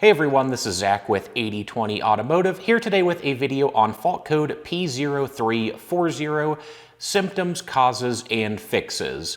Hey everyone, this is Zach with 8020 Automotive, here today with a video on fault code P0340, symptoms, causes, and fixes.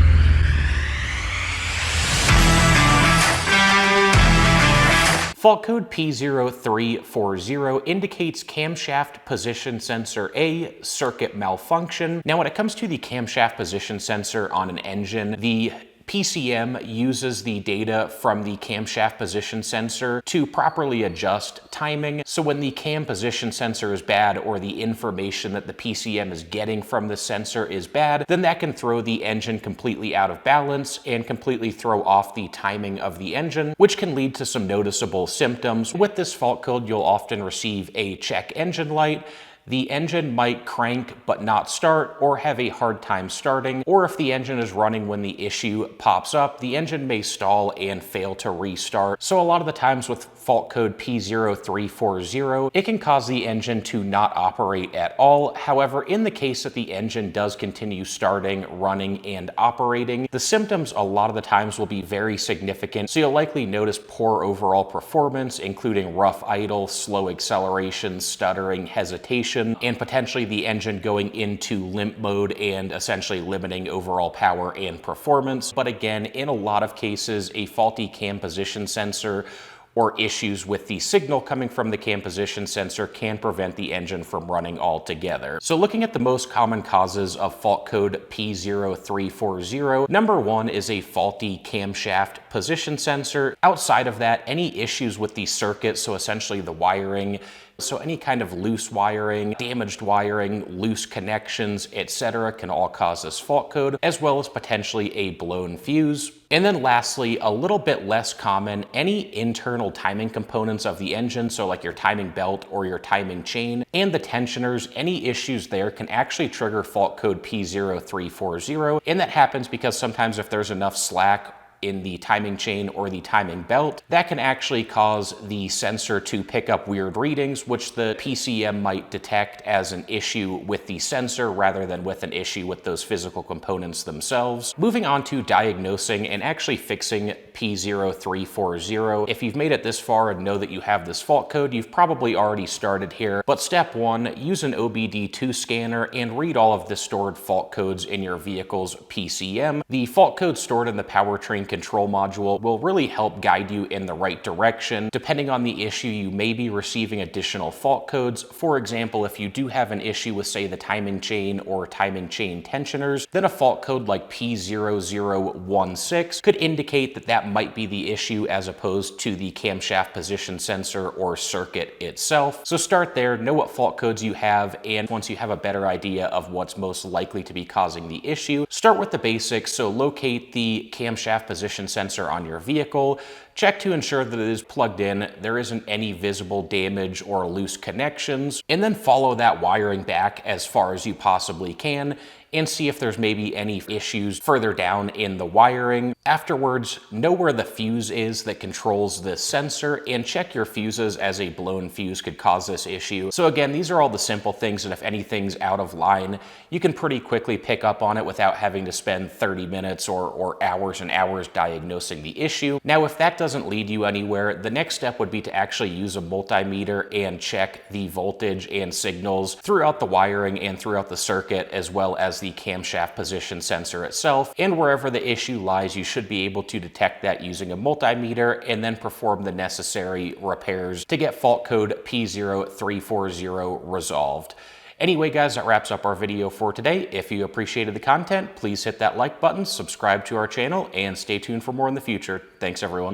Fault code P0340 indicates camshaft position sensor A circuit malfunction. Now when it comes to the camshaft position sensor on an engine, the PCM uses the data from the camshaft position sensor to properly adjust timing. So when the cam position sensor is bad or the information that the PCM is getting from the sensor is bad, then that can throw the engine completely out of balance and completely throw off the timing of the engine, which can lead to some noticeable symptoms. With this fault code, you'll often receive a check engine light. The engine might crank but not start or have a hard time starting, or if the engine is running when the issue pops up, the engine may stall and fail to restart. So a lot of the times with fault code P0340, it can cause the engine to not operate at all. However, in the case that the engine does continue starting, running, and operating, the symptoms a lot of the times will be very significant. So you'll likely notice poor overall performance, including rough idle, slow acceleration, stuttering, hesitation, and potentially the engine going into limp mode and essentially limiting overall power and performance. But again, in a lot of cases, a faulty cam position sensor or issues with the signal coming from the cam position sensor can prevent the engine from running altogether. So looking at the most common causes of fault code P0340, number one is a faulty camshaft position sensor. Outside of that, any issues with the circuit, so essentially the wiring, so any kind of loose wiring, damaged wiring, loose connections, etc. can all cause this fault code, as well as potentially a blown fuse. And then lastly, a little bit less common, any internal timing components of the engine, so like your timing belt or your timing chain, and the tensioners, any issues there can actually trigger fault code P0340. And that happens because sometimes if there's enough slack in the timing chain or the timing belt, that can actually cause the sensor to pick up weird readings, which the PCM might detect as an issue with the sensor rather than with an issue with those physical components themselves. Moving on to diagnosing and actually fixing P0340. If you've made it this far and know that you have this fault code, you've probably already started here. But step one, use an OBD2 scanner and read all of the stored fault codes in your vehicle's PCM. The fault code stored in the powertrain control module will really help guide you in the right direction. Depending on the issue, you may be receiving additional fault codes. For example, if you do have an issue with, say, the timing chain or timing chain tensioners, then a fault code like P0016 could indicate that that might be the issue as opposed to the camshaft position sensor or circuit itself. So start there, know what fault codes you have, and once you have a better idea of what's most likely to be causing the issue, start with the basics. So locate the camshaft position sensor on your vehicle, check to ensure that it is plugged in, there isn't any visible damage or loose connections, and then follow that wiring back as far as you possibly can and see if there's maybe any issues further down in the wiring. Afterwards, know where the fuse is that controls this sensor and check your fuses, as a blown fuse could cause this issue. So again, these are all the simple things, and if anything's out of line, you can pretty quickly pick up on it without having to spend 30 minutes or hours and hours diagnosing the issue. Now, if that doesn't lead you anywhere, the next step would be to actually use a multimeter and check the voltage and signals throughout the wiring and throughout the circuit, as well as the camshaft position sensor itself. And wherever the issue lies, you should be able to detect that using a multimeter and then perform the necessary repairs to get fault code P0340 resolved. Anyway, guys, that wraps up our video for today. If you appreciated the content, please hit that like button, subscribe to our channel, and stay tuned for more in the future. Thanks, everyone.